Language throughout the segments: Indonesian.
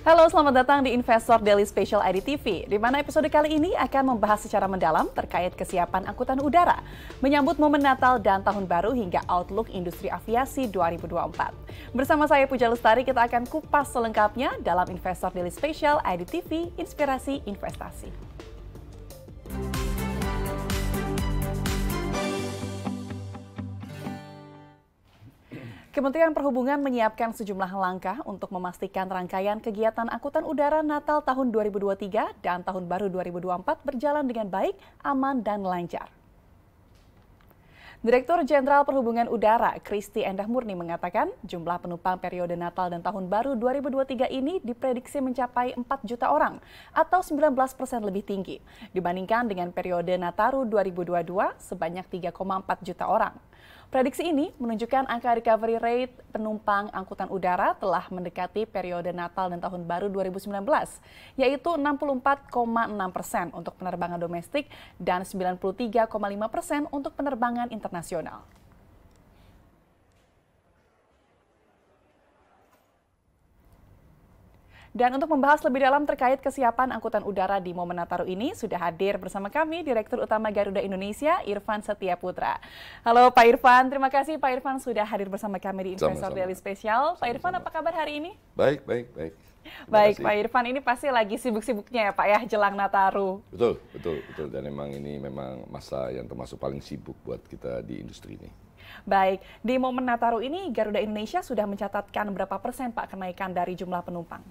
Halo, selamat datang di Investor Daily Special IDTV, di mana episode kali ini akan membahas secara mendalam terkait kesiapan angkutan udara, menyambut momen Natal dan Tahun Baru hingga outlook industri aviasi 2024. Bersama saya Puja Lestari, kita akan kupas selengkapnya dalam Investor Daily Special IDTV, Inspirasi Investasi. Kementerian Perhubungan menyiapkan sejumlah langkah untuk memastikan rangkaian kegiatan angkutan udara Natal tahun 2023 dan Tahun Baru 2024 berjalan dengan baik, aman, dan lancar. Direktur Jenderal Perhubungan Udara, Kristi Endah Murni mengatakan jumlah penumpang periode Natal dan Tahun Baru 2023 ini diprediksi mencapai 4 juta orang atau 19% lebih tinggi dibandingkan dengan periode Nataru 2022 sebanyak 3,4 juta orang. Prediksi ini menunjukkan angka recovery rate penumpang angkutan udara telah mendekati periode Natal dan Tahun Baru 2019, yaitu 64,6% untuk penerbangan domestik dan 93,5% untuk penerbangan internasional. Dan untuk membahas lebih dalam terkait kesiapan angkutan udara di momen Nataru ini, sudah hadir bersama kami Direktur Utama Garuda Indonesia, Irfan Setiaputra. Halo Pak Irfan, terima kasih Pak Irfan sudah hadir bersama kami di Investor Daily Special. Pak Irfan, apa kabar hari ini? Baik. Baik Pak Irfan, ini pasti lagi sibuk-sibuknya ya Pak ya, jelang Nataru. Betul. Dan ini memang masa yang termasuk paling sibuk buat kita di industri ini. Baik, di momen Nataru ini Garuda Indonesia sudah mencatatkan berapa persen Pak kenaikan dari jumlah penumpang?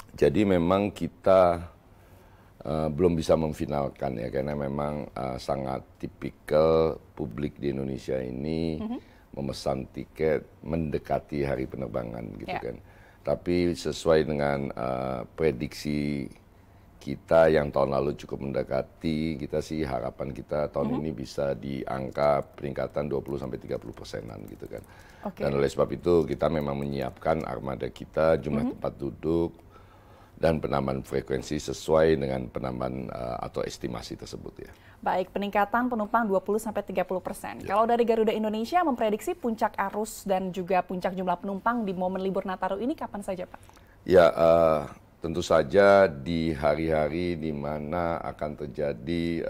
Jadi memang kita belum bisa memfinalkan ya, karena memang sangat tipikal publik di Indonesia ini memesan tiket mendekati hari penerbangan gitu kan. Tapi sesuai dengan prediksi kita yang tahun lalu cukup mendekati, kita sih harapan kita tahun ini bisa di angka peningkatan 20-30%-an gitu kan. Dan oleh sebab itu kita memang menyiapkan armada kita, jumlah tempat duduk, dan penambahan frekuensi sesuai dengan penambahan atau estimasi tersebut ya. Baik, peningkatan penumpang 20-30%. Kalau dari Garuda Indonesia memprediksi puncak arus dan juga puncak jumlah penumpang di momen libur Nataru ini kapan saja Pak? Ya, tentu saja di hari-hari di mana akan terjadi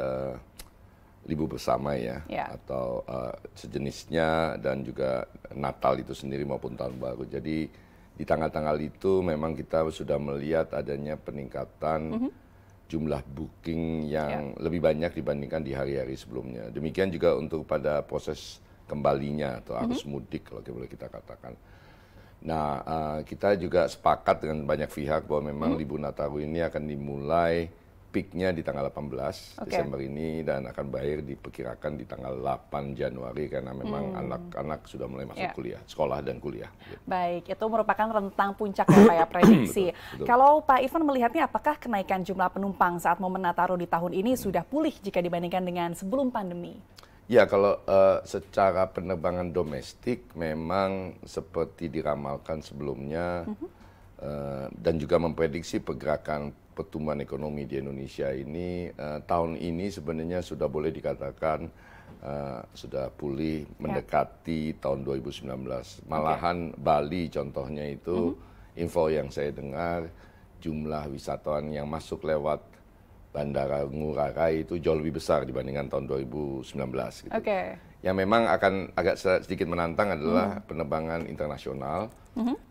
libur bersama ya, atau sejenisnya, dan juga Natal itu sendiri maupun Tahun Baru. Jadi di tanggal-tanggal itu memang kita sudah melihat adanya peningkatan jumlah booking yang lebih banyak dibandingkan di hari-hari sebelumnya. Demikian juga untuk pada proses kembalinya atau arus mudik kalau boleh kita katakan. Nah, kita juga sepakat dengan banyak pihak bahwa memang libur Nataru ini akan dimulai peaknya di tanggal 18 Desember ini dan akan berakhir diperkirakan di tanggal 8 Januari karena memang anak-anak sudah mulai masuk kuliah, sekolah dan kuliah. Baik, itu merupakan rentang puncak ya Pak ya, prediksi. Betul. Kalau Pak Irfan melihatnya apakah kenaikan jumlah penumpang saat momen Nataru di tahun ini sudah pulih jika dibandingkan dengan sebelum pandemi? Ya, kalau secara penerbangan domestik memang seperti diramalkan sebelumnya dan juga memprediksi pergerakan pertumbuhan ekonomi di Indonesia ini tahun ini sebenarnya sudah boleh dikatakan sudah pulih mendekati tahun 2019. Malahan Bali contohnya itu info yang saya dengar jumlah wisatawan yang masuk lewat Bandara Ngurah Rai itu jauh lebih besar dibandingkan tahun 2019 gitu. Yang memang akan agak sedikit menantang adalah penerbangan internasional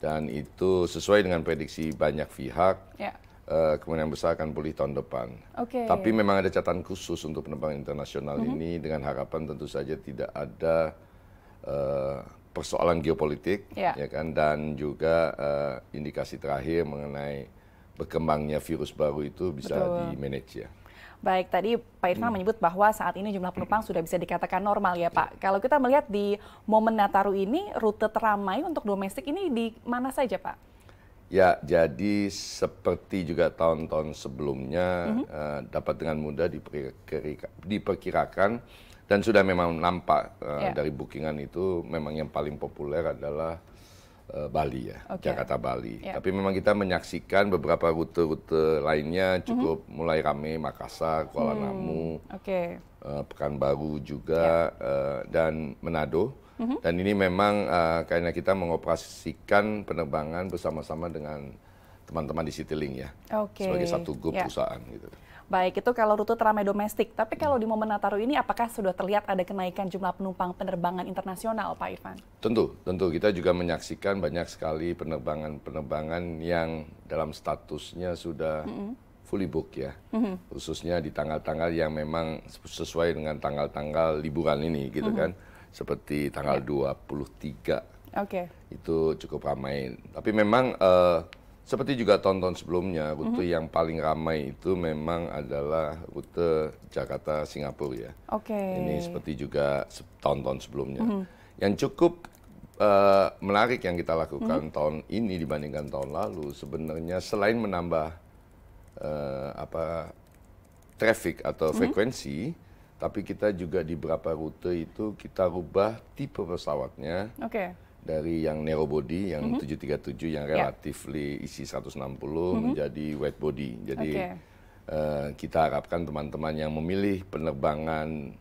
dan itu sesuai dengan prediksi banyak pihak. Kemungkinan besar akan pulih tahun depan. Tapi memang ada catatan khusus untuk penerbangan internasional ini dengan harapan tentu saja tidak ada persoalan geopolitik, ya kan, dan juga indikasi terakhir mengenai berkembangnya virus baru itu bisa di-manage ya. Baik, tadi Pak Irfan menyebut bahwa saat ini jumlah penumpang sudah bisa dikatakan normal ya Pak. Kalau kita melihat di momen Nataru ini, rute teramai untuk domestik ini di mana saja Pak? Ya, jadi seperti juga tahun-tahun sebelumnya dapat dengan mudah diperkirakan dan sudah memang nampak dari bookingan itu memang yang paling populer adalah Bali ya, Jakarta Bali. Tapi memang kita menyaksikan beberapa rute-rute lainnya cukup mulai ramai, Makassar, Kuala Namu, Pekanbaru juga dan Manado. Dan ini memang karena kita mengoperasikan penerbangan bersama-sama dengan teman-teman di Citylink ya, Oke. sebagai satu grup Ya. perusahaan gitu. Baik, itu kalau rute ramai domestik. Tapi kalau di momen Nataru ini, apakah sudah terlihat ada kenaikan jumlah penumpang penerbangan internasional, Pak Irfan? Tentu kita juga menyaksikan banyak sekali penerbangan yang dalam statusnya sudah fully book ya, khususnya di tanggal-tanggal yang memang sesuai dengan tanggal-tanggal liburan ini gitu kan, seperti tanggal 23 Oke. itu cukup ramai. Tapi memang seperti juga tahun-tahun sebelumnya, rute yang paling ramai itu memang adalah rute Jakarta-Singapura ya. Oke. Ini seperti juga tahun-tahun sebelumnya. Yang cukup menarik yang kita lakukan tahun ini dibandingkan tahun lalu, sebenarnya selain menambah traffic atau frekuensi, tapi kita juga di beberapa rute itu kita rubah tipe pesawatnya. Oke. Dari yang narrow body, yang 737 yang relatively isi 160 menjadi wide body. Jadi kita harapkan teman-teman yang memilih penerbangan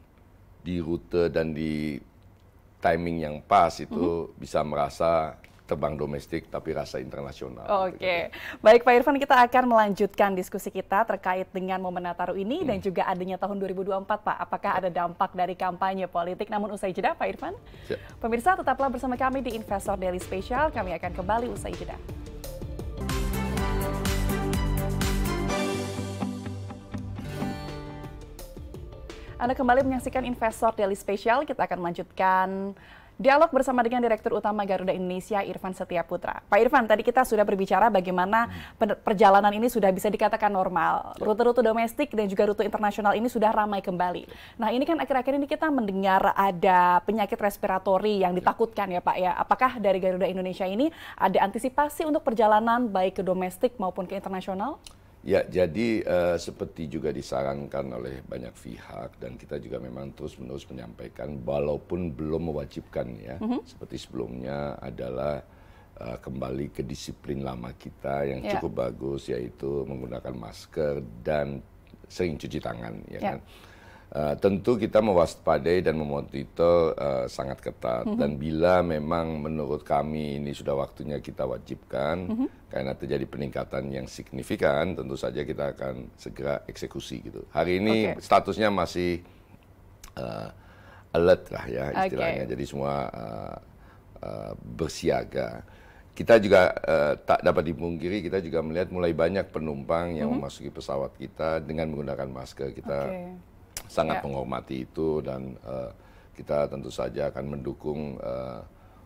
di rute dan di timing yang pas itu bisa merasa terbang domestik tapi rasa internasional. Oke. Baik Pak Irfan, kita akan melanjutkan diskusi kita terkait dengan momen Nataru ini dan juga adanya tahun 2024 Pak. Apakah ada dampak dari kampanye politik? Namun usai jeda Pak Irfan. Siap. Pemirsa tetaplah bersama kami di Investor Daily Special. Kami akan kembali usai jeda. Anda kembali menyaksikan Investor Daily Special. Kita akan melanjutkan dialog bersama dengan Direktur Utama Garuda Indonesia, Irfan Setiaputra. Pak Irfan, tadi kita sudah berbicara bagaimana perjalanan ini sudah bisa dikatakan normal. Rute-rute domestik dan juga rute internasional ini sudah ramai kembali. Nah, ini kan akhir-akhir ini kita mendengar ada penyakit respiratori yang ditakutkan ya Pak ya. Apakah dari Garuda Indonesia ini ada antisipasi untuk perjalanan baik ke domestik maupun ke internasional? Ya, jadi seperti juga disarankan oleh banyak pihak dan kita juga memang terus-menerus menyampaikan walaupun belum mewajibkan ya, seperti sebelumnya adalah kembali ke disiplin lama kita yang cukup bagus, yaitu menggunakan masker dan sering cuci tangan, ya kan. Tentu kita mewaspadai dan memonitor sangat ketat dan bila memang menurut kami ini sudah waktunya kita wajibkan karena terjadi peningkatan yang signifikan, tentu saja kita akan segera eksekusi gitu. Hari ini statusnya masih alert lah ya istilahnya, jadi semua bersiaga. Kita juga tak dapat dipungkiri, kita juga melihat mulai banyak penumpang yang memasuki pesawat kita dengan menggunakan masker. Kita sangat menghormati itu dan kita tentu saja akan mendukung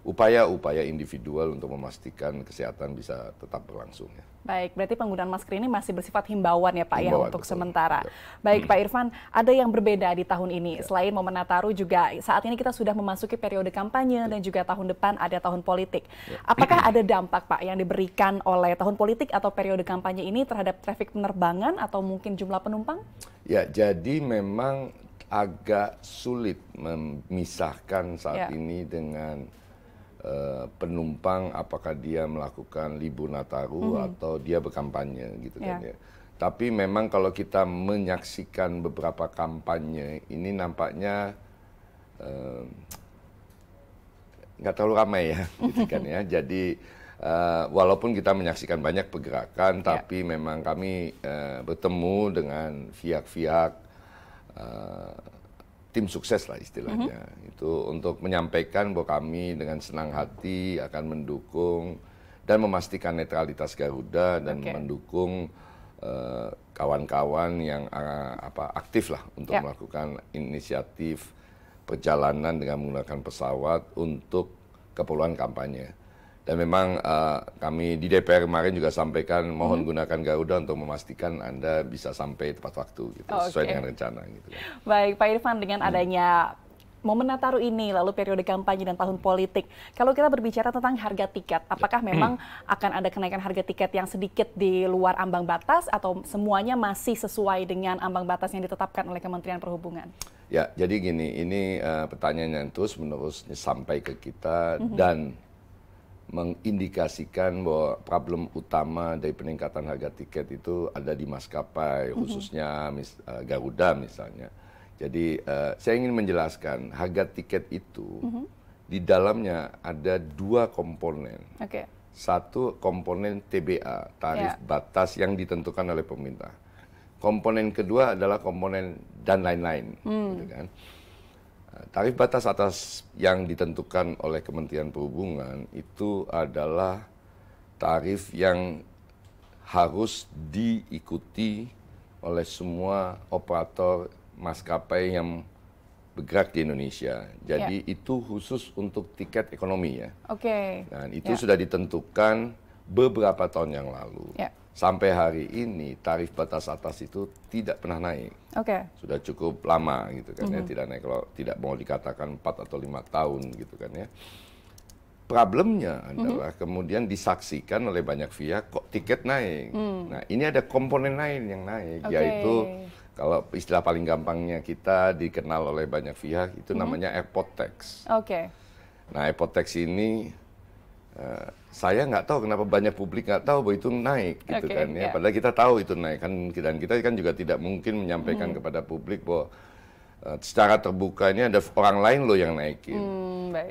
upaya-upaya individual untuk memastikan kesehatan bisa tetap berlangsung. Ya. Baik, berarti penggunaan masker ini masih bersifat himbauan ya Pak himbauan, ya untuk betul. sementara. Ya. Baik Pak Irfan, ada yang berbeda di tahun ini. Selain momen Nataru juga saat ini kita sudah memasuki periode kampanye dan juga tahun depan ada tahun politik. Apakah ada dampak Pak yang diberikan oleh tahun politik atau periode kampanye ini terhadap trafik penerbangan atau mungkin jumlah penumpang? Ya, jadi memang agak sulit memisahkan saat ini dengan penumpang apakah dia melakukan libur Nataru atau dia berkampanye gitu kan ya. Tapi memang kalau kita menyaksikan beberapa kampanye ini nampaknya nggak terlalu ramai ya, gitu kan ya. Jadi walaupun kita menyaksikan banyak pergerakan, tapi memang kami bertemu dengan pihak-pihak tim sukses lah istilahnya, itu untuk menyampaikan bahwa kami dengan senang hati akan mendukung dan memastikan netralitas Garuda dan mendukung kawan-kawan yang aktif lah untuk melakukan inisiatif perjalanan dengan menggunakan pesawat untuk keperluan kampanye. Dan memang kami di DPR kemarin juga sampaikan mohon gunakan Garuda untuk memastikan Anda bisa sampai tepat waktu gitu, sesuai dengan rencana gitu. Baik Pak Irfan, dengan adanya momen Nataru ini lalu periode kampanye dan tahun politik, kalau kita berbicara tentang harga tiket, apakah memang akan ada kenaikan harga tiket yang sedikit di luar ambang batas atau semuanya masih sesuai dengan ambang batas yang ditetapkan oleh Kementerian Perhubungan? Ya, jadi gini, ini pertanyaan yang terus-menerus sampai ke kita dan mengindikasikan bahwa problem utama dari peningkatan harga tiket itu ada di maskapai, khususnya Garuda misalnya. Jadi saya ingin menjelaskan harga tiket itu di dalamnya ada dua komponen. satu komponen TBA, tarif batas yang ditentukan oleh pemerintah. Komponen kedua adalah komponen dan lain-lain, gitu kan. Tarif batas atas yang ditentukan oleh Kementerian Perhubungan itu adalah tarif yang harus diikuti oleh semua operator maskapai yang bergerak di Indonesia. Jadi itu khusus untuk tiket ekonomi ya. Dan itu sudah ditentukan beberapa tahun yang lalu. Sampai hari ini tarif batas atas itu tidak pernah naik. Sudah cukup lama gitu kan ya, tidak naik, kalau tidak mau dikatakan 4 atau 5 tahun gitu kan ya. Problemnya adalah kemudian disaksikan oleh banyak pihak kok tiket naik. Nah, ini ada komponen lain yang naik, yaitu kalau istilah paling gampangnya kita dikenal oleh banyak pihak itu namanya airport tax. Nah, airport tax ini saya nggak tahu kenapa banyak publik nggak tahu bahwa itu naik gitu kan ya. Padahal kita tahu itu naik kan, dan kita kan juga tidak mungkin menyampaikan kepada publik bahwa secara terbuka ini ada orang lain loh yang naikin.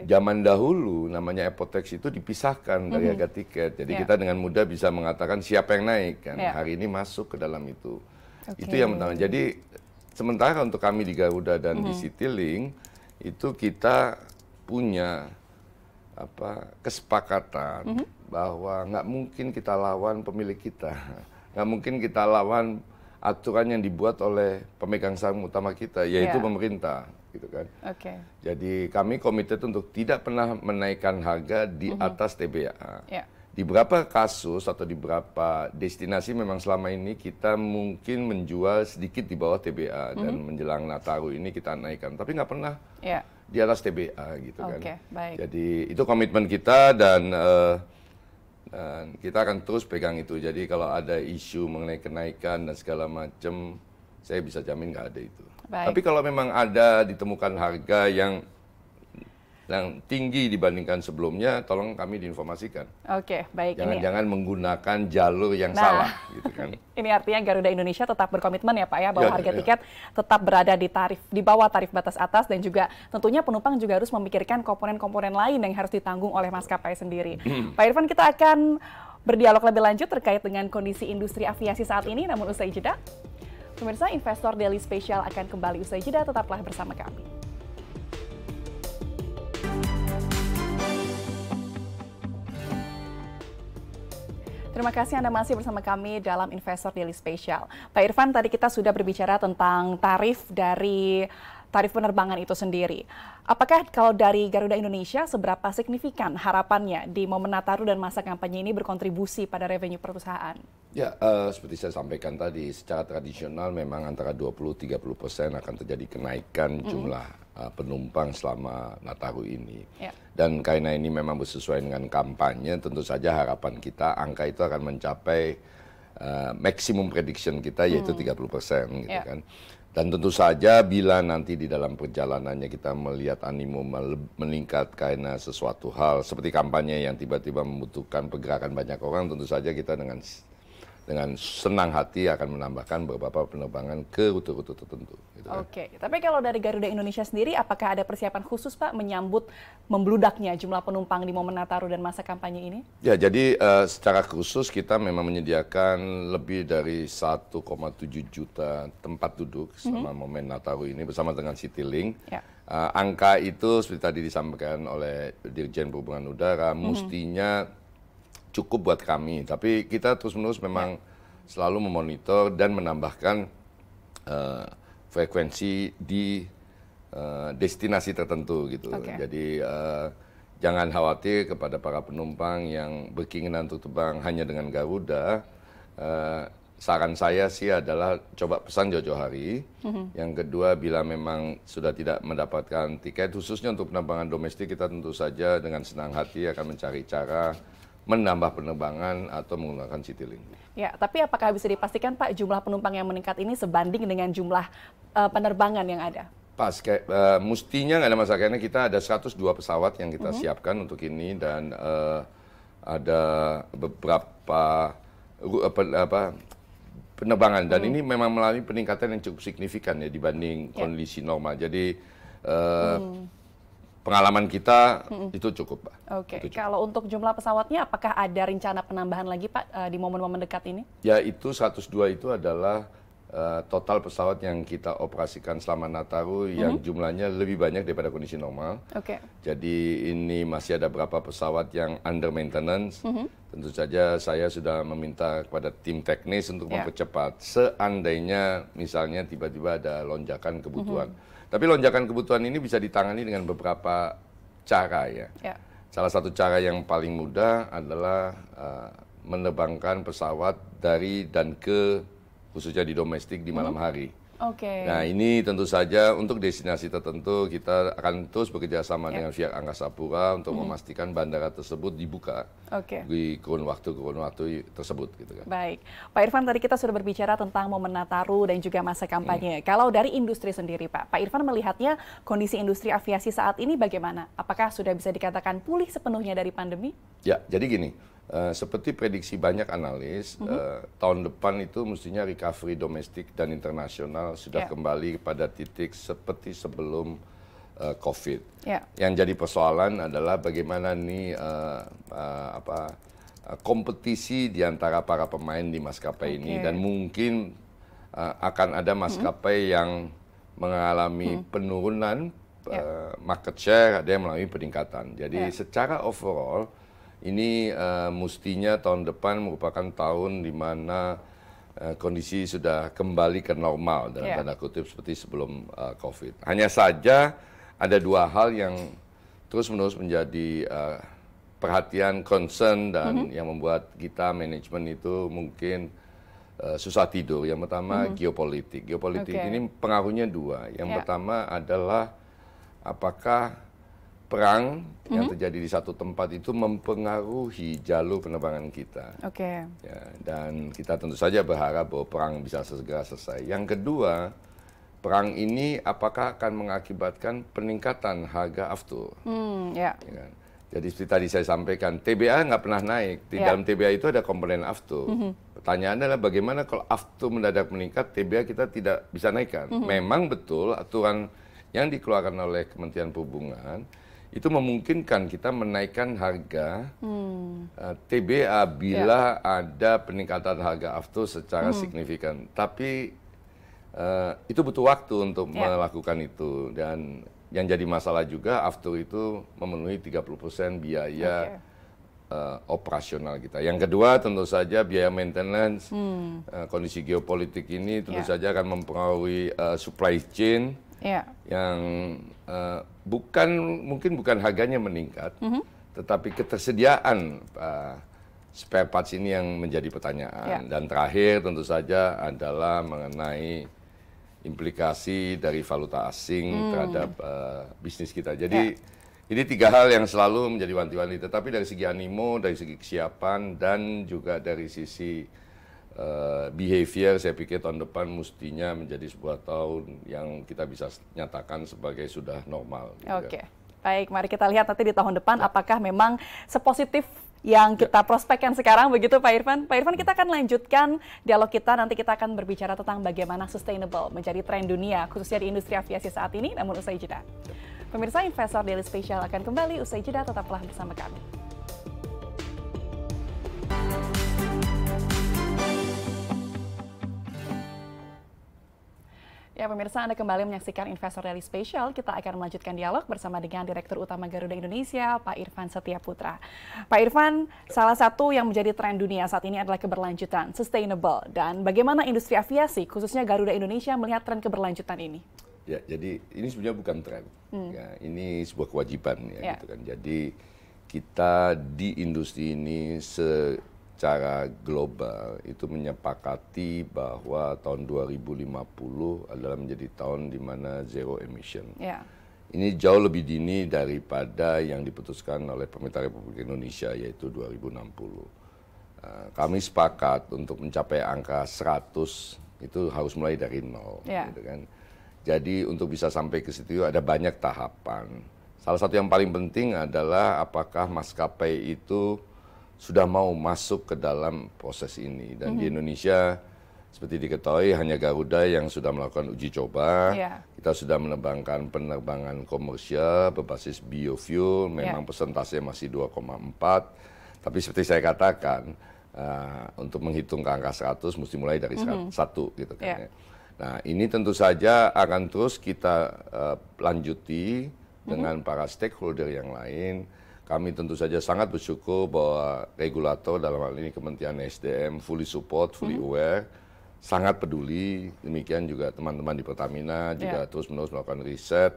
Zaman dahulu namanya airport tax itu dipisahkan dari harga tiket. Jadi kita dengan mudah bisa mengatakan siapa yang naik kan. Hari ini masuk ke dalam itu. Itu yang pertama. Jadi sementara untuk kami di Garuda dan di Citylink itu kita punya kesepakatan bahwa nggak mungkin kita lawan pemilik kita. Nggak mungkin kita lawan aturan yang dibuat oleh pemegang saham utama kita, yaitu pemerintah, gitu kan. Jadi kami komited untuk tidak pernah menaikkan harga di atas TBA. Di beberapa kasus atau di beberapa destinasi memang selama ini kita mungkin menjual sedikit di bawah TBA dan menjelang Nataru ini kita naikkan, tapi nggak pernah di atas TBA, gitu kan. Jadi itu komitmen kita dan kita akan terus pegang itu. Jadi kalau ada isu mengenai kenaikan dan segala macam, saya bisa jamin nggak ada itu. Tapi kalau memang ada ditemukan harga yang tinggi dibandingkan sebelumnya, tolong kami diinformasikan. Jangan-jangan menggunakan jalur yang salah, gitu kan. Ini artinya Garuda Indonesia tetap berkomitmen ya Pak ya, bahwa harga tiket tetap berada di bawah tarif batas atas, dan juga tentunya penumpang juga harus memikirkan komponen-komponen lain yang harus ditanggung oleh maskapai sendiri. Pak Irfan, kita akan berdialog lebih lanjut terkait dengan kondisi industri aviasi saat ini, namun usai jeda. Pemirsa, Investor Daily Special akan kembali usai jeda, tetaplah bersama kami. Terima kasih Anda masih bersama kami dalam Investor Daily Special. Pak Irfan, tadi kita sudah berbicara tentang tarif penerbangan itu sendiri. Apakah kalau dari Garuda Indonesia, seberapa signifikan harapannya di momen Nataru dan masa kampanye ini berkontribusi pada revenue perusahaan? Ya, seperti saya sampaikan tadi, secara tradisional memang antara 20-30% akan terjadi kenaikan jumlah penumpang selama Nataru ini. Dan karena ini memang bersesuaian dengan kampanye, tentu saja harapan kita angka itu akan mencapai maksimum prediction kita, yaitu 30%, gitu kan. Dan tentu saja bila nanti di dalam perjalanannya kita melihat animo meningkat karena sesuatu hal seperti kampanye yang tiba-tiba membutuhkan pergerakan banyak orang, tentu saja kita dengan senang hati akan menambahkan beberapa penerbangan ke rute-rute tertentu. Gitu kan. Tapi kalau dari Garuda Indonesia sendiri, apakah ada persiapan khusus Pak menyambut membludaknya jumlah penumpang di momen Nataru dan masa kampanye ini? Ya, jadi secara khusus kita memang menyediakan lebih dari 1,7 juta tempat duduk selama momen Nataru ini bersama dengan Citylink. Angka itu seperti tadi disampaikan oleh Dirjen Perhubungan Udara, mestinya cukup buat kami, tapi kita terus-menerus memang selalu memonitor dan menambahkan frekuensi di destinasi tertentu gitu. Jadi jangan khawatir kepada para penumpang yang berkeinginan untuk terbang hanya dengan Garuda. Saran saya sih adalah coba pesan jauh-jauh hari. Yang kedua, bila memang sudah tidak mendapatkan tiket, khususnya untuk penerbangan domestik, kita tentu saja dengan senang hati akan mencari cara menambah penerbangan atau menggunakan Citylink. Ya, tapi apakah bisa dipastikan Pak jumlah penumpang yang meningkat ini sebanding dengan jumlah penerbangan yang ada? Pas, mestinya nggak ada masalah, karena kita ada 102 pesawat yang kita siapkan untuk ini, dan ada beberapa penerbangan, dan ini memang melalui peningkatan yang cukup signifikan ya dibanding kondisi normal. Jadi pengalaman kita itu cukup, Pak. Oke, kalau untuk jumlah pesawatnya, apakah ada rencana penambahan lagi, Pak, di momen-momen dekat ini? Ya, itu 102 itu adalah total pesawat yang kita operasikan selama Nataru yang jumlahnya lebih banyak daripada kondisi normal. Oke. Jadi ini masih ada beberapa pesawat yang under maintenance. Tentu saja saya sudah meminta kepada tim teknis untuk mempercepat. Seandainya misalnya tiba-tiba ada lonjakan kebutuhan. Tapi lonjakan kebutuhan ini bisa ditangani dengan beberapa cara ya. Salah satu cara yang paling mudah adalah menerbangkan pesawat dari dan ke khususnya di domestik di malam hari. Nah ini tentu saja untuk destinasi tertentu kita akan terus bekerja sama dengan pihak Angkasa Pura untuk memastikan bandara tersebut dibuka di kurun waktu tersebut. Gitu kan. Baik, Pak Irfan, tadi kita sudah berbicara tentang momen Nataru dan juga masa kampanye. Kalau dari industri sendiri, Pak Irfan melihatnya kondisi industri aviasi saat ini bagaimana? Apakah sudah bisa dikatakan pulih sepenuhnya dari pandemi? Ya, jadi gini. Seperti prediksi banyak analis, tahun depan itu mestinya recovery domestik dan internasional sudah kembali pada titik seperti sebelum COVID. Yang jadi persoalan adalah bagaimana nih kompetisi di antara para pemain di maskapai ini, dan mungkin akan ada maskapai yang mengalami penurunan market share, ada yang mengalami peningkatan. Jadi secara overall ini mestinya tahun depan merupakan tahun di mana kondisi sudah kembali ke normal dalam tanda kutip seperti sebelum COVID. Hanya saja ada dua hal yang terus-menerus menjadi perhatian, concern, dan yang membuat kita manajemen itu mungkin susah tidur. Yang pertama geopolitik. Geopolitik ini pengaruhnya dua. Yang pertama adalah apakah perang yang terjadi di satu tempat itu mempengaruhi jalur penerbangan kita. Ya, dan kita tentu saja berharap bahwa perang bisa segera selesai. Yang kedua, perang ini apakah akan mengakibatkan peningkatan harga aftur? Ya kan? Jadi seperti tadi saya sampaikan, TBA nggak pernah naik. Di dalam TBA itu ada komponen aftur. Pertanyaannya adalah bagaimana kalau aftur mendadak meningkat, TBA kita tidak bisa naikkan. Memang betul aturan yang dikeluarkan oleh Kementerian Perhubungan itu memungkinkan kita menaikkan harga TBA bila ada peningkatan harga aftur secara signifikan. Tapi itu butuh waktu untuk melakukan itu. Dan yang jadi masalah juga aftur itu memenuhi 30% biaya operasional kita. Yang kedua tentu saja biaya maintenance, kondisi geopolitik ini tentu saja akan mempengaruhi supply chain yang mungkin bukan harganya meningkat, tetapi ketersediaan spare parts ini yang menjadi pertanyaan. Dan terakhir tentu saja adalah mengenai implikasi dari valuta asing terhadap bisnis kita. Jadi ini tiga hal yang selalu menjadi wanti-wanti. Tetapi dari segi animo, dari segi kesiapan, dan juga dari sisi behavior, saya pikir tahun depan mestinya menjadi sebuah tahun yang kita bisa nyatakan sebagai sudah normal. Baik, mari kita lihat nanti di tahun depan apakah memang sepositif yang kita prospekkan sekarang, begitu Pak Irfan. Pak Irfan, kita akan lanjutkan dialog kita, nanti kita akan berbicara tentang bagaimana sustainable menjadi tren dunia, khususnya di industri aviasi saat ini, namun usai jeda. Pemirsa, Investor Daily Special akan kembali usai jeda, tetaplah bersama kami. Ya pemirsa, Anda kembali menyaksikan Investor Daily Special. Kita akan melanjutkan dialog bersama dengan Direktur Utama Garuda Indonesia, Pak Irfan Setiaputra. Pak Irfan, salah satu yang menjadi tren dunia saat ini adalah keberlanjutan, sustainable. Dan bagaimana industri aviasi, khususnya Garuda Indonesia, melihat tren keberlanjutan ini? Ya, jadi ini sebenarnya bukan tren. Ya, ini sebuah kewajiban. Gitu kan. Jadi kita di industri ini secara global itu menyepakati bahwa tahun 2050 adalah menjadi tahun di mana zero emission. Ini jauh lebih dini daripada yang diputuskan oleh pemerintah Republik Indonesia, yaitu 2060. Kami sepakat untuk mencapai angka 100 itu harus mulai dari nol. Gitu kan. Jadi untuk bisa sampai ke situ ada banyak tahapan. Salah satu yang paling penting adalah apakah maskapai itu sudah mau masuk ke dalam proses ini. Dan di Indonesia seperti diketahui hanya Garuda yang sudah melakukan uji coba. Yeah. Kita sudah menerbangkan penerbangan komersial berbasis biofuel, memang persentasenya masih 2,4. Tapi seperti saya katakan, untuk menghitung ke angka 100 mesti mulai dari 1 gitu kan. Nah, ini tentu saja akan terus kita lanjuti dengan para stakeholder yang lain. Kami tentu saja sangat bersyukur bahwa regulator dalam hal ini Kementerian SDM fully support, fully aware, sangat peduli. Demikian juga teman-teman di Pertamina juga terus-menerus melakukan riset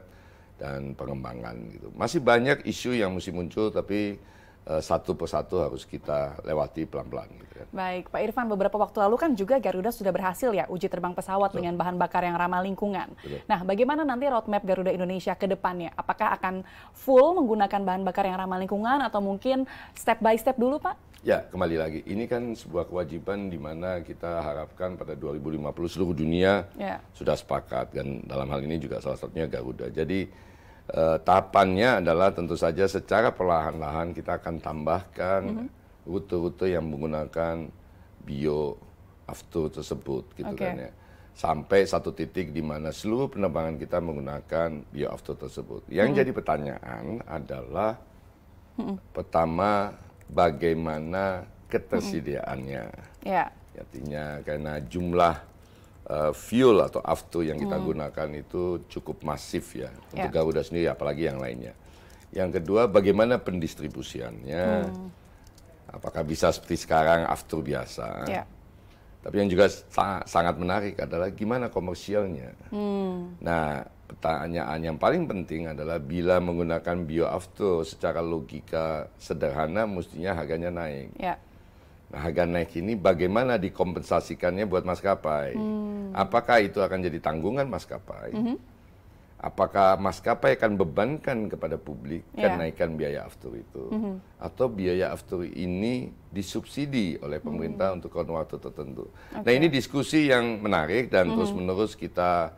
dan pengembangan gitu. Masih banyak isu yang mesti muncul, tapi satu persatu harus kita lewati pelan-pelan. Gitu kan. Baik, Pak Irfan, beberapa waktu lalu kan juga Garuda sudah berhasil ya uji terbang pesawat dengan bahan bakar yang ramah lingkungan. Nah, bagaimana nanti roadmap Garuda Indonesia ke depannya? Apakah akan full menggunakan bahan bakar yang ramah lingkungan atau mungkin step by step dulu, Pak? Ya, kembali lagi. Ini kan sebuah kewajiban di mana kita harapkan pada 2050 seluruh dunia sudah sepakat. Dan dalam hal ini juga salah satunya Garuda. Jadi tahapannya adalah tentu saja secara perlahan-lahan kita akan tambahkan rute-rute yang menggunakan bioaftur tersebut gitu kan ya. Sampai satu titik di mana seluruh penerbangan kita menggunakan bioaftur tersebut. Yang jadi pertanyaan adalah pertama bagaimana ketersediaannya. Artinya karena jumlah fuel atau aftur yang kita gunakan itu cukup masif ya untuk Garuda sendiri, apalagi yang lainnya. Yang kedua, bagaimana pendistribusiannya? Apakah bisa seperti sekarang aftur biasa? Tapi yang juga sangat menarik adalah gimana komersialnya. Nah, pertanyaan yang paling penting adalah bila menggunakan bioaftur secara logika sederhana mestinya harganya naik. Nah, harga naik ini bagaimana dikompensasikannya buat maskapai? Apakah itu akan jadi tanggungan maskapai? Apakah maskapai akan bebankan kepada publik kenaikan biaya aftur itu? Atau biaya aftur ini disubsidi oleh pemerintah untuk kurun waktu tertentu? Nah, ini diskusi yang menarik dan terus-menerus kita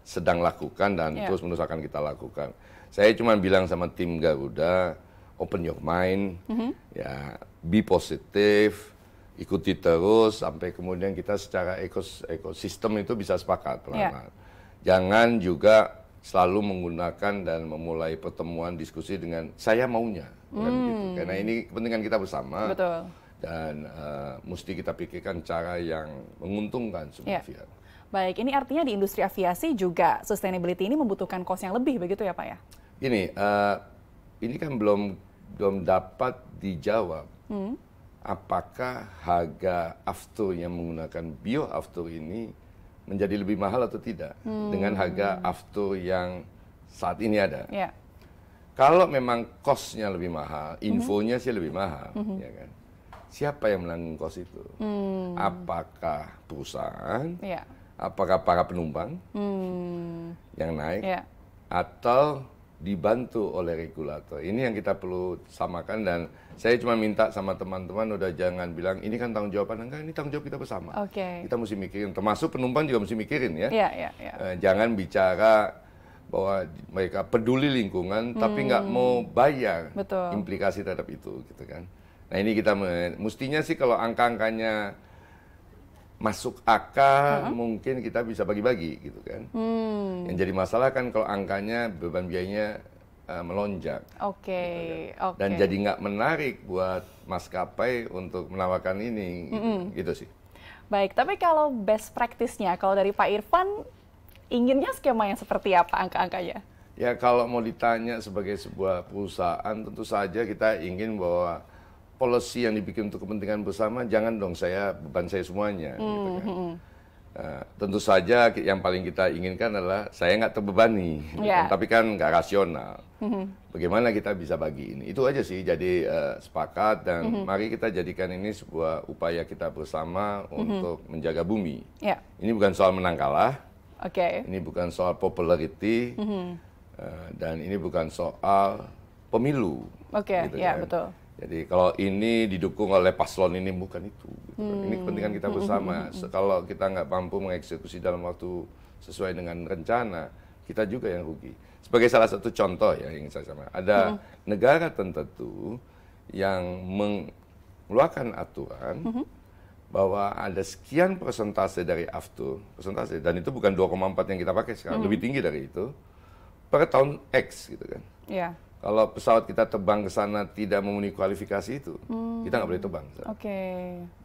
sedang lakukan dan terus-menerus akan kita lakukan. Saya cuma bilang sama tim Garuda, open your mind, ya, be positif, ikuti terus sampai kemudian kita secara ekosistem itu bisa sepakat pelan-pelan. Jangan juga selalu menggunakan dan memulai pertemuan diskusi dengan saya maunya, bukan begitu. Karena ini kepentingan kita bersama. Dan mesti kita pikirkan cara yang menguntungkan semua pihak. Baik, ini artinya di industri aviasi juga sustainability ini membutuhkan cost yang lebih begitu ya, Pak ya? Ini kan belum dapat dijawab. Apakah harga aftur yang menggunakan bioaftur ini menjadi lebih mahal atau tidak dengan harga aftur yang saat ini ada? Kalau memang cost-nya lebih mahal, infonya sih lebih mahal, ya kan? Siapa yang menanggung cost itu? Apakah perusahaan? Apakah para penumpang yang naik? Atau dibantu oleh regulator? Ini yang kita perlu samakan dan saya cuma minta sama teman-teman udah jangan bilang ini kan tanggung jawab enggak, ini tanggung jawab kita bersama. Kita mesti mikirin, termasuk penumpang juga mesti mikirin ya. Jangan bicara bahwa mereka peduli lingkungan tapi nggak mau bayar implikasi terhadap itu gitu kan. Nah, ini kita mestinya sih kalau angka-angkanya masuk akal mungkin kita bisa bagi-bagi gitu kan. Yang jadi masalah kan kalau angkanya beban biayanya melonjak. Dan jadi nggak menarik buat maskapai untuk menawarkan ini, gitu sih. Baik, tapi kalau best practice-nya, kalau dari Pak Irfan, inginnya skema yang seperti apa angka-angkanya? Ya kalau mau ditanya sebagai sebuah perusahaan, tentu saja kita ingin bahwa policy yang dibikin untuk kepentingan bersama, jangan dong beban saya semuanya. Gitu kan. Tentu saja yang paling kita inginkan adalah saya nggak terbebani, tapi kan nggak rasional. Bagaimana kita bisa bagi ini? Itu aja sih, jadi sepakat dan mari kita jadikan ini sebuah upaya kita bersama untuk menjaga bumi. Ini bukan soal menang kalah, ini bukan soal popularity, dan ini bukan soal pemilu. Gitu kan. Betul. Jadi kalau ini didukung oleh paslon ini bukan itu. Gitu. Ini kepentingan kita bersama. Kalau kita nggak mampu mengeksekusi dalam waktu sesuai dengan rencana, kita juga yang rugi. Sebagai salah satu contoh ya yang saya sampaikan, ada negara tertentu yang mengeluarkan aturan bahwa ada sekian persentase dari aftur, persentase, dan itu bukan 2,4 yang kita pakai sekarang, lebih tinggi dari itu, per tahun X gitu kan. Iya. Kalau pesawat kita terbang ke sana tidak memenuhi kualifikasi itu, kita nggak boleh terbang. Oke.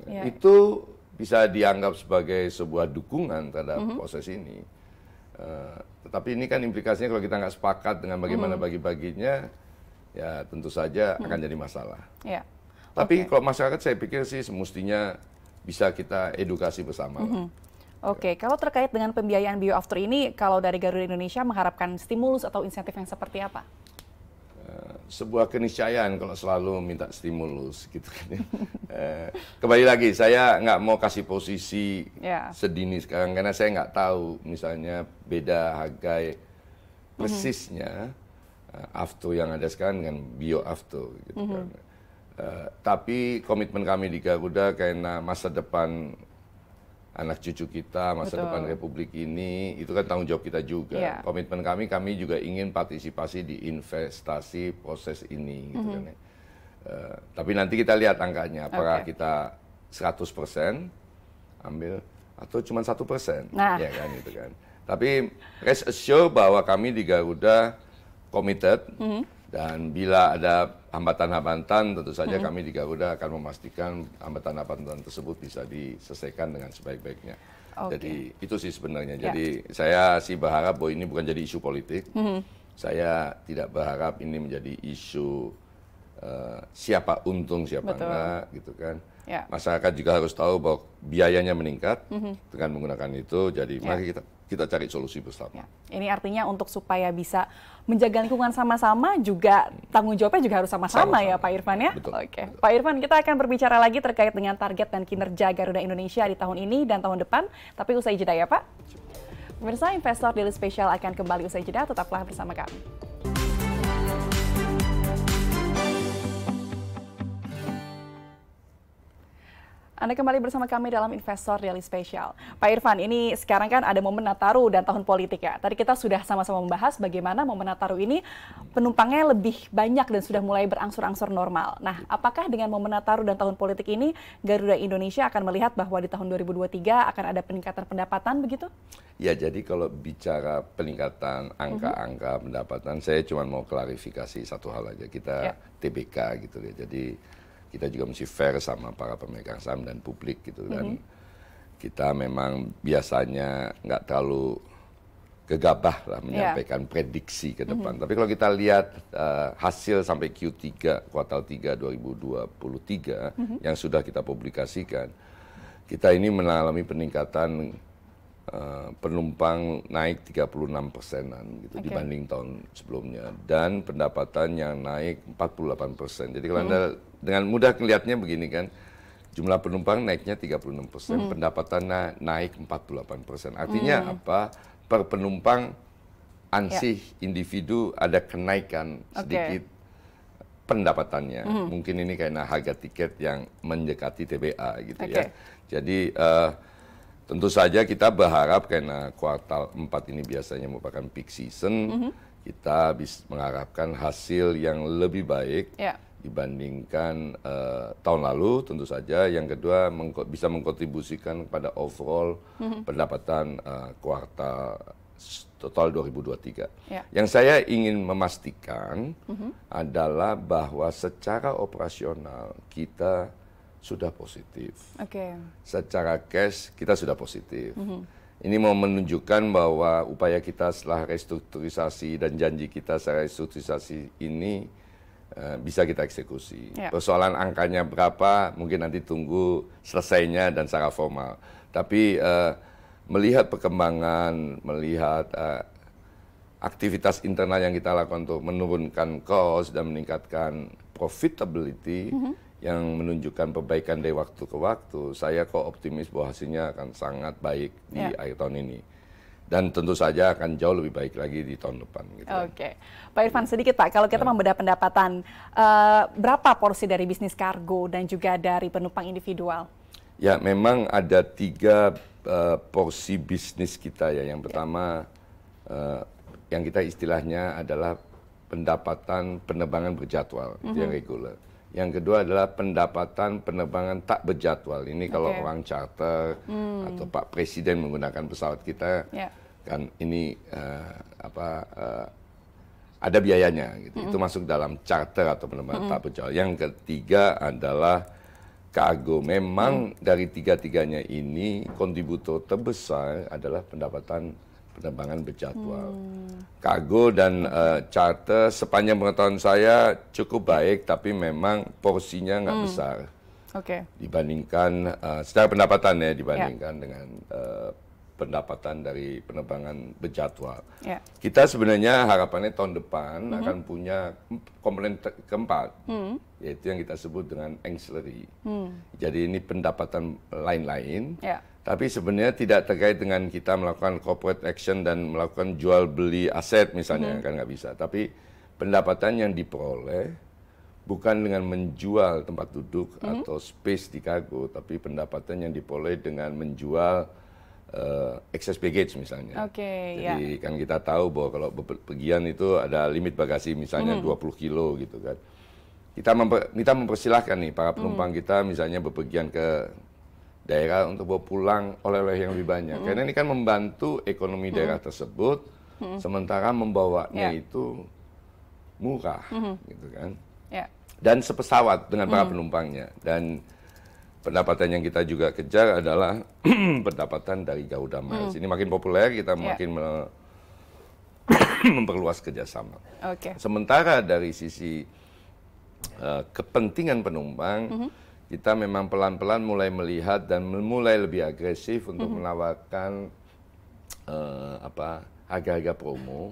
Iya. Itu bisa dianggap sebagai sebuah dukungan terhadap proses ini. Tetapi ini kan implikasinya kalau kita nggak sepakat dengan bagaimana bagi-baginya, ya tentu saja akan jadi masalah. Iya. Tapi kalau masyarakat saya pikir sih semestinya bisa kita edukasi bersama. Oke, kalau terkait dengan pembiayaan bioafter ini, kalau dari Garuda Indonesia mengharapkan stimulus atau insentif yang seperti apa? Sebuah keniscayaan kalau selalu minta stimulus gitu kan. Kembali lagi, saya nggak mau kasih posisi sedini sekarang karena saya nggak tahu misalnya beda harga persisnya after yang ada sekarang dengan bioafter gitu kan. Tapi komitmen kami di Garuda karena masa depan anak cucu kita, masa depan Republik ini, itu kan tanggung jawab kita juga. Komitmen kami juga ingin partisipasi di investasi proses ini. Gitu kan, ya. Tapi nanti kita lihat angkanya, apakah kita 100% ambil atau cuma 1%. Ya kan, gitu kan. Tapi rest assure bahwa kami di Garuda committed, dan bila ada hambatan-hambatan, tentu saja kami di Garuda akan memastikan hambatan-hambatan tersebut bisa diselesaikan dengan sebaik-baiknya. Jadi itu sih sebenarnya. Jadi saya sih berharap bahwa ini bukan jadi isu politik. Saya tidak berharap ini menjadi isu siapa untung, siapa enggak, gitu kan. Masyarakat juga harus tahu bahwa biayanya meningkat dengan menggunakan itu. Jadi mari kita cari solusi bersama. Ini artinya untuk supaya bisa menjaga lingkungan sama-sama, juga tanggung jawabnya juga harus sama-sama ya Pak Irfan ya? Betul. Oke. Pak Irfan, kita akan berbicara lagi terkait dengan target dan kinerja Garuda Indonesia di tahun ini dan tahun depan, tapi usai jeda ya Pak. Pemirsa, Investor Daily Special akan kembali usai jeda, tetaplah bersama kami. Anda kembali bersama kami dalam Investor Daily Special. Pak Irfan, ini sekarang kan ada momen Nataru dan tahun politik ya. Tadi kita sudah sama-sama membahas bagaimana momen Nataru ini penumpangnya lebih banyak dan sudah mulai berangsur-angsur normal. Nah, apakah dengan momen Nataru dan tahun politik ini Garuda Indonesia akan melihat bahwa di tahun 2023 akan ada peningkatan pendapatan begitu? Ya, jadi kalau bicara peningkatan angka-angka pendapatan, saya cuma mau klarifikasi satu hal aja. Kita TBK gitu ya. Jadi kita juga mesti fair sama para pemegang saham dan publik gitu, dan kita memang biasanya nggak terlalu gegabah lah menyampaikan prediksi ke depan. Tapi kalau kita lihat hasil sampai Q3 kuartal 3 2023 yang sudah kita publikasikan, kita ini mengalami peningkatan penumpang naik 36%-an gitu dibanding tahun sebelumnya, dan pendapatannya naik 48%. Jadi kalau Anda dengan mudah kelihatannya begini kan, jumlah penumpang naiknya 36%, pendapatannya naik 48%. Artinya apa? Per penumpang ansih individu ada kenaikan sedikit pendapatannya. Mungkin ini karena harga tiket yang mendekati TBA gitu ya. Jadi tentu saja kita berharap karena kuartal 4 ini biasanya merupakan peak season, kita bisa mengharapkan hasil yang lebih baik dibandingkan tahun lalu tentu saja. Yang kedua bisa mengkontribusikan kepada overall pendapatan kuartal total 2023. Yang saya ingin memastikan adalah bahwa secara operasional kita sudah positif. Secara cash kita sudah positif. Ini mau menunjukkan bahwa upaya kita setelah restrukturisasi dan janji kita setelah restrukturisasi ini bisa kita eksekusi. Persoalan angkanya berapa mungkin nanti tunggu selesainya dan secara formal. Tapi melihat perkembangan, melihat aktivitas internal yang kita lakukan untuk menurunkan cost dan meningkatkan profitability, yang menunjukkan perbaikan dari waktu ke waktu, saya kok optimis bahwa hasilnya akan sangat baik di akhir tahun ini. Dan tentu saja akan jauh lebih baik lagi di tahun depan. Gitu. Pak Irfan, sedikit Pak, kalau kita membedah pendapatan, berapa porsi dari bisnis kargo dan juga dari penumpang individual? Ya, memang ada 3 porsi bisnis kita ya. Yang pertama, yang kita istilahnya adalah pendapatan penerbangan berjadwal, itu yang reguler. Yang kedua adalah pendapatan penerbangan tak berjadwal. Ini kalau orang charter atau Pak Presiden menggunakan pesawat kita, kan ini ada biayanya gitu. Itu masuk dalam charter atau penerbangan tak berjadwal. Yang ketiga adalah kargo. Memang dari tiga-tiganya ini kontributor terbesar adalah pendapatan penerbangan berjadwal. Kargo dan charter sepanjang pengetahuan saya cukup baik, tapi memang porsinya nggak besar dibandingkan secara pendapatan ya, dibandingkan dengan pendapatan dari penerbangan berjadwal. Kita sebenarnya harapannya tahun depan akan punya komponen keempat, yaitu yang kita sebut dengan ancillary. Jadi ini pendapatan lain-lain. Tapi sebenarnya tidak terkait dengan kita melakukan corporate action dan melakukan jual beli aset misalnya, kan nggak bisa. Tapi pendapatan yang diperoleh bukan dengan menjual tempat duduk atau space di kargo, tapi pendapatan yang diperoleh dengan menjual excess baggage misalnya. Jadi kan kita tahu bahwa kalau bepergian itu ada limit bagasi misalnya 20 kilo gitu kan. Kita mempersilahkan nih para penumpang kita misalnya bepergian ke daerah untuk bawa pulang oleh-oleh yang lebih banyak. Karena ini kan membantu ekonomi daerah tersebut, sementara membawanya itu murah, gitu kan. Dan sepesawat dengan para penumpangnya. Dan pendapatan yang kita juga kejar adalah pendapatan dari Garuda Miles. Ini makin populer, kita makin memperluas kerjasama. Sementara dari sisi kepentingan penumpang, kita memang pelan-pelan mulai melihat dan mulai lebih agresif untuk menawarkan harga-harga promo.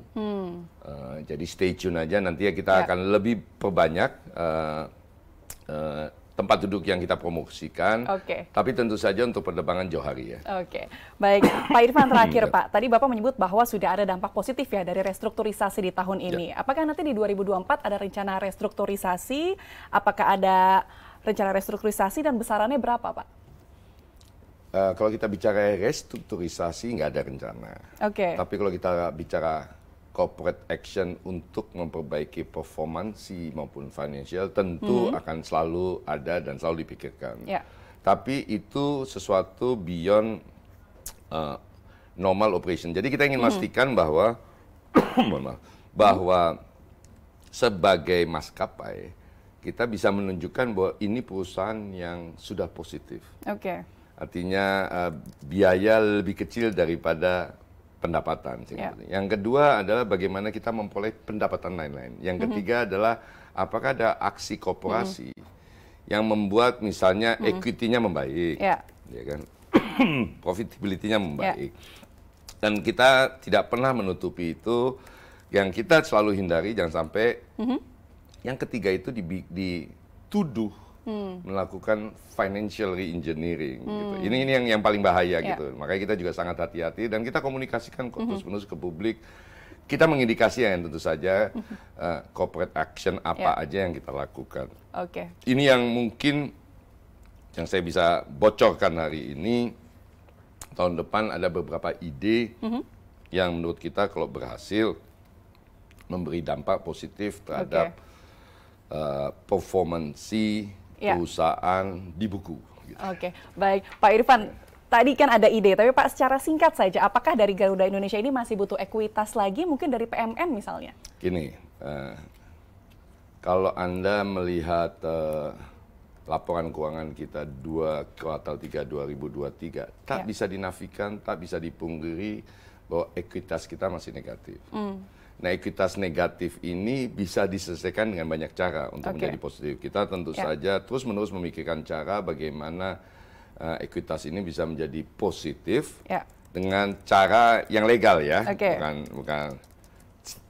Jadi stay tune aja, nanti ya kita akan lebih perbanyak tempat duduk yang kita promosikan. Tapi tentu saja untuk penerbangan jauh hari ya. Baik, Pak Irfan terakhir Pak. Tadi Bapak menyebut bahwa sudah ada dampak positif ya dari restrukturisasi di tahun ini. Apakah nanti di 2024 ada rencana restrukturisasi? Apakah ada rencana restrukturisasi dan besarannya berapa, Pak? Kalau kita bicara restrukturisasi nggak ada rencana. Tapi kalau kita bicara corporate action untuk memperbaiki performansi maupun financial, tentu akan selalu ada dan selalu dipikirkan. Tapi itu sesuatu beyond normal operation. Jadi kita ingin memastikan bahwa sebagai maskapai kita bisa menunjukkan bahwa ini perusahaan yang sudah positif. Artinya biaya lebih kecil daripada pendapatan. Yang kedua adalah bagaimana kita memperoleh pendapatan lain-lain. Yang ketiga adalah apakah ada aksi korporasi yang membuat misalnya equity-nya membaik, ya kan? Profitability-nya membaik. Dan kita tidak pernah menutupi itu. Yang kita selalu hindari jangan sampai yang ketiga itu dituduh melakukan financial re-engineering. Gitu. Ini yang paling bahaya gitu. Makanya kita juga sangat hati-hati dan kita komunikasikan terus-menerus ke publik. Kita mengindikasikan tentu saja corporate action apa aja yang kita lakukan. Ini yang mungkin yang saya bisa bocorkan hari ini. Tahun depan ada beberapa ide yang menurut kita kalau berhasil memberi dampak positif terhadap performansi perusahaan di buku. Gitu. Baik, Pak Irfan. Tadi kan ada ide, tapi Pak secara singkat saja, apakah dari Garuda Indonesia ini masih butuh ekuitas lagi, mungkin dari PMN misalnya? Gini, kalau Anda melihat laporan keuangan kita kuartal 3 2023, tak bisa dinafikan, tak bisa dipungkiri bahwa ekuitas kita masih negatif. Nah, ekuitas negatif ini bisa diselesaikan dengan banyak cara untuk menjadi positif. Kita tentu saja terus-menerus memikirkan cara bagaimana ekuitas ini bisa menjadi positif dengan cara yang legal ya, bukan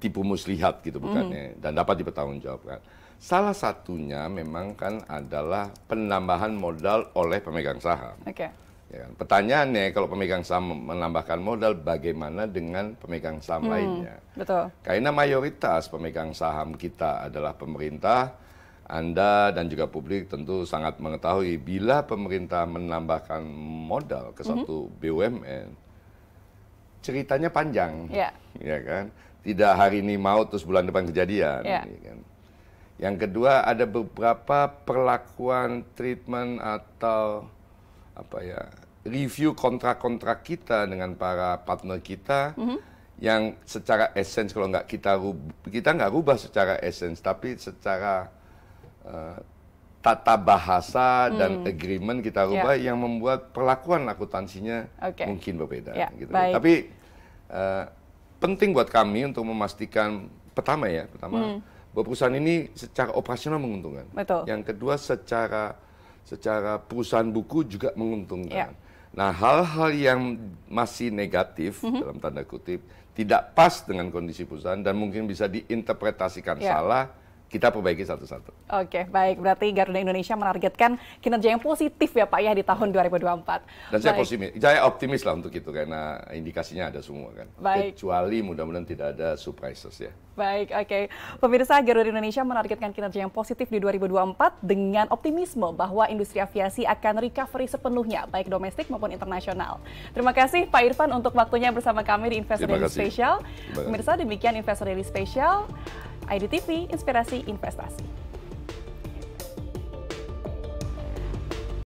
tipu muslihat gitu bukannya, dan dapat dipertanggungjawabkan. Salah satunya memang kan adalah penambahan modal oleh pemegang saham. Ya kan? Pertanyaannya kalau pemegang saham menambahkan modal, bagaimana dengan pemegang saham lainnya? Karena mayoritas pemegang saham kita adalah pemerintah. Anda dan juga publik tentu sangat mengetahui bila pemerintah menambahkan modal ke satu BUMN, ceritanya panjang, ya kan? Tidak hari ini mau terus bulan depan kejadian. Ya kan? Yang kedua, ada beberapa perlakuan, treatment atau review kontrak-kontrak kita dengan para partner kita yang secara essence kalau nggak kita nggak rubah secara essence, tapi secara tata bahasa dan agreement kita rubah yang membuat perlakuan akuntansinya mungkin berbeda. Gitu. Tapi penting buat kami untuk memastikan pertama bahwa perusahaan ini secara operasional menguntungkan. Betul. Yang kedua secara perusahaan buku juga menguntungkan. Nah, hal-hal yang masih negatif dalam tanda kutip tidak pas dengan kondisi perusahaan dan mungkin bisa diinterpretasikan salah, kita perbaiki satu-satu. Oke, baik. Berarti Garuda Indonesia menargetkan kinerja yang positif ya Pak ya di tahun 2024. Dan saya optimis lah untuk itu karena indikasinya ada semua kan. Baik. Kecuali mudah-mudahan tidak ada surprises ya. Baik, oke. Pemirsa, Garuda Indonesia menargetkan kinerja yang positif di 2024 dengan optimisme bahwa industri aviasi akan recovery sepenuhnya, baik domestik maupun internasional. Terima kasih Pak Irfan untuk waktunya bersama kami di Investor Daily Special. Pemirsa, demikian Investor Daily Special. IDTV, Inspirasi Investasi.